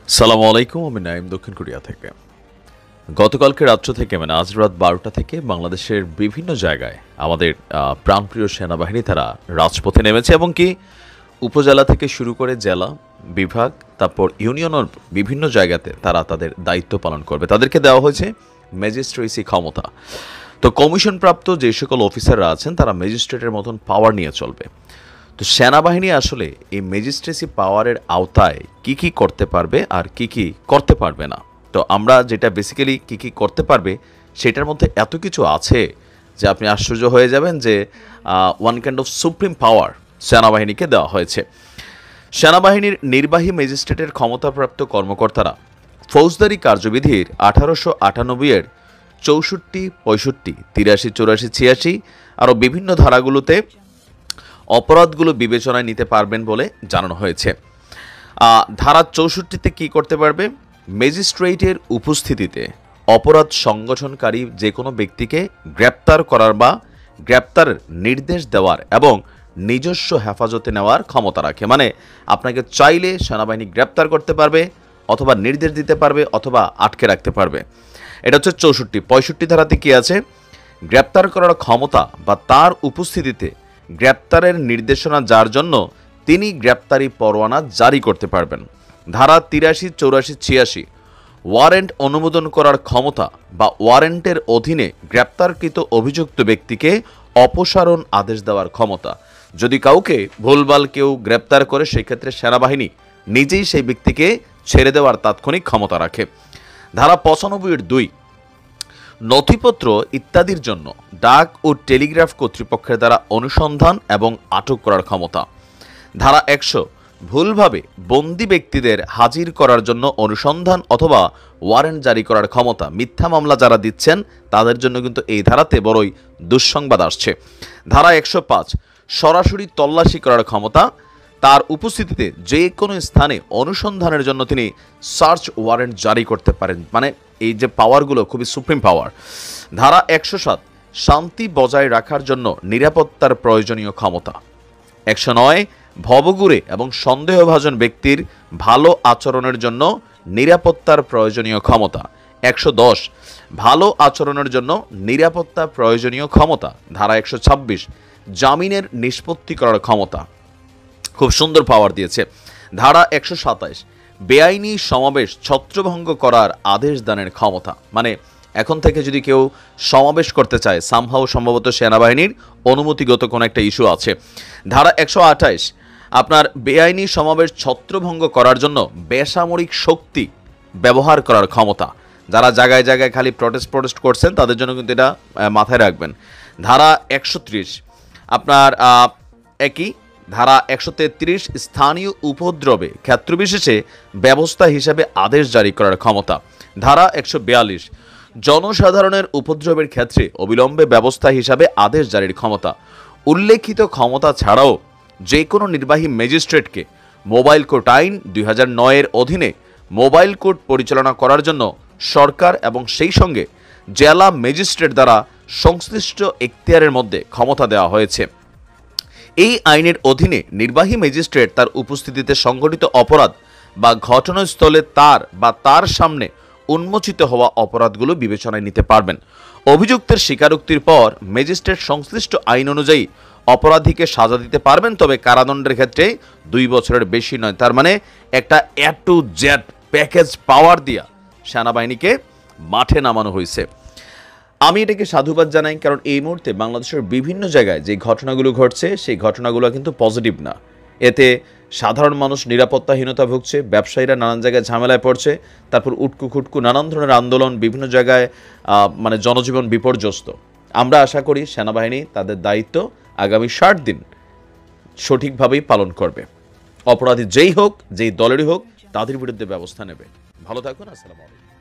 সালামু আলাইকুম। আমি নাইম দক্ষিণ কোরিয়া থেকে। গতকালকে রাত্র থেকে মানে আজ রাত ১২টা থেকে বাংলাদেশের বিভিন্ন জায়গায় আমাদের প্রাণপ্রিয় সেনাবাহিনী তারা রাজপথে নেমেছে এবং কি উপজেলা থেকে শুরু করে জেলা, বিভাগ, তারপর ইউনিয়নের বিভিন্ন জায়গাতে তারা তাদের দায়িত্ব পালন করবে। তাদেরকে দেওয়া হয়েছে ম্যাজিস্ট্রেসি ক্ষমতা। তো কমিশনপ্রাপ্ত যে সকল অফিসাররা আছেন তারা ম্যাজিস্ট্রেটের মতন পাওয়ার নিয়ে চলবে। তো সেনাবাহিনী আসলে এই ম্যাজিস্ট্রেসি পাওয়ারের আওতায় কি করতে পারবে আর কি করতে পারবে না। তো আমরা যেটা বেসিক্যালি কি করতে পারবে সেটার মধ্যে এত কিছু আছে যে আপনি আশ্চর্য হয়ে যাবেন যে ওয়ান কাইন্ড অফ সুপ্রিম পাওয়ার সেনাবাহিনীকে দেওয়া হয়েছে। সেনাবাহিনীর নির্বাহী ম্যাজিস্ট্রেটের ক্ষমতাপ্রাপ্ত কর্মকর্তারা ফৌজদারি কার্যবিধির 1898-এর 64, 65, 83, 84, 86 আরও বিভিন্ন ধারাগুলোতে অপরাধগুলো বিবেচনায় নিতে পারবেন বলে জানানো হয়েছে। ধারা 64তে কী করতে পারবে? ম্যাজিস্ট্রেটের উপস্থিতিতে অপরাধ সংগঠনকারী যে কোনো ব্যক্তিকে গ্রেপ্তার করার বা গ্রেপ্তারের নির্দেশ দেওয়ার এবং নিজস্ব হেফাজতে নেওয়ার ক্ষমতা রাখে। মানে আপনাকে চাইলে সেনাবাহিনী গ্রেপ্তার করতে পারবে অথবা নির্দেশ দিতে পারবে অথবা আটকে রাখতে পারবে। এটা হচ্ছে 64। 65 ধারাতে কী আছে? গ্রেপ্তার করার ক্ষমতা বা তার উপস্থিতিতে গ্রেপ্তারের নির্দেশনা যার জন্য তিনি গ্রেপ্তারি পরোয়ানা জারি করতে পারবেন। ধারা 83, 84, 86 ওয়ারেন্ট অনুমোদন করার ক্ষমতা বা ওয়ারেন্টের অধীনে গ্রেপ্তারকৃত অভিযুক্ত ব্যক্তিকে অপসারণ আদেশ দেওয়ার ক্ষমতা। যদি কাউকে ভুলভাল কেউ গ্রেপ্তার করে সেক্ষেত্রে সেনাবাহিনী নিজেই সেই ব্যক্তিকে ছেড়ে দেওয়ার তাৎক্ষণিক ক্ষমতা রাখে। ধারা 95-2 নথিপত্র ইত্যাদির জন্য ডাক ও টেলিগ্রাফ কর্তৃপক্ষের দ্বারা অনুসন্ধান এবং আটক করার ক্ষমতা। ধারা 100 ভুলভাবে বন্দী ব্যক্তিদের হাজির করার জন্য অনুসন্ধান অথবা ওয়ারেন্ট জারি করার ক্ষমতা। মিথ্যা মামলা যারা দিচ্ছেন তাদের জন্য কিন্তু এই ধারাতে বড়ই দুঃসংবাদ আসছে। ধারা 105 সরাসরি তল্লাশি করার ক্ষমতা। তার উপস্থিতিতে যে কোনো স্থানে অনুসন্ধানের জন্য তিনি সার্চ ওয়ারেন্ট জারি করতে পারেন। মানে এই যে পাওয়ারগুলো খুবই সুপ্রিম পাওয়ার। ধারা 107 শান্তি বজায় রাখার জন্য নিরাপত্তার প্রয়োজনীয় ক্ষমতা। 109 ভবঘুরে এবং সন্দেহভাজন ব্যক্তির ভালো আচরণের জন্য নিরাপত্তার প্রয়োজনীয় ক্ষমতা। 110 ভালো আচরণের জন্য নিরাপত্তা প্রয়োজনীয় ক্ষমতা। ধারা 126 জামিনের নিষ্পত্তি করার ক্ষমতা। খুব সুন্দর পাওয়ার দিয়েছে। ধারা 127 বেআইনি সমাবেশ ছত্রভঙ্গ করার আদেশ দানের ক্ষমতা। মানে এখন থেকে যদি কেউ সমাবেশ করতে চায় সামহাও সম্ভবত সেনাবাহিনীর অনুমতিগত কোনো একটা ইস্যু আছে। ধারা 128 আপনার বেআইনি সমাবেশ ছত্রভঙ্গ করার জন্য বেসামরিক শক্তি ব্যবহার করার ক্ষমতা। যারা জায়গায় জায়গায় খালি প্রটেস্ট করছেন তাদের জন্য কিন্তু এটা মাথায় রাখবেন। ধারা 130 আপনার একই ধারা 133 স্থানীয় উপদ্রবে ক্ষেত্রবিশেষে ব্যবস্থা হিসেবে আদেশ জারি করার ক্ষমতা। ধারা 142 জনসাধারণের উপদ্রবের ক্ষেত্রে অবিলম্বে ব্যবস্থা হিসাবে আদেশ জারির ক্ষমতা। উল্লেখিত ক্ষমতা ছাড়াও যে কোনো নির্বাহী ম্যাজিস্ট্রেটকে মোবাইল কোর্ট আইন 2009-এর অধীনে মোবাইল কোর্ট পরিচালনা করার জন্য সরকার এবং সেই সঙ্গে জেলা ম্যাজিস্ট্রেট দ্বারা সংশ্লিষ্ট এখতিয়ারের মধ্যে ক্ষমতা দেওয়া হয়েছে। এই আইনের অধীনে নির্বাহী ম্যাজিস্ট্রেট তার উপস্থিতিতে সংঘটিত অপরাধ বা ঘটনাস্থলে তার বা তার সামনে উন্মোচিত হওয়া অপরাধগুলো বিবেচনায় নিতে পারবেন। অভিযুক্তের স্বীকারোক্তির পর ম্যাজিস্ট্রেট সংশ্লিষ্ট আইন অনুযায়ী অপরাধীকে সাজা দিতে পারবেন, তবে কারাদণ্ডের ক্ষেত্রে 2 বছরের বেশি নয়। তার মানে একটা A to Z প্যাকেজ পাওয়ার দিয়া সেনাবাহিনীকে মাঠে নামানো হয়েছে। আমি এটাকে সাধুবাদ জানাই, কারণ এই মুহূর্তে বাংলাদেশের বিভিন্ন জায়গায় যে ঘটনাগুলো ঘটছে সেই ঘটনাগুলো কিন্তু পজিটিভ না। এতে সাধারণ মানুষ নিরাপত্তাহীনতা ভুগছে, ব্যবসায়ীরা নানান জায়গায় ঝামেলায় পড়ছে, তারপর উটকু খুটকু নানান ধরনের আন্দোলন, বিভিন্ন জায়গায় মানে জনজীবন বিপর্যস্ত। আমরা আশা করি সেনাবাহিনী তাদের দায়িত্ব আগামী 60 দিন সঠিকভাবেই পালন করবে। অপরাধী যেই হোক, যেই দলেরই হোক, তাদের বিরুদ্ধে ব্যবস্থা নেবে। ভালো থাকুন। আসসালামু আলাইকুম।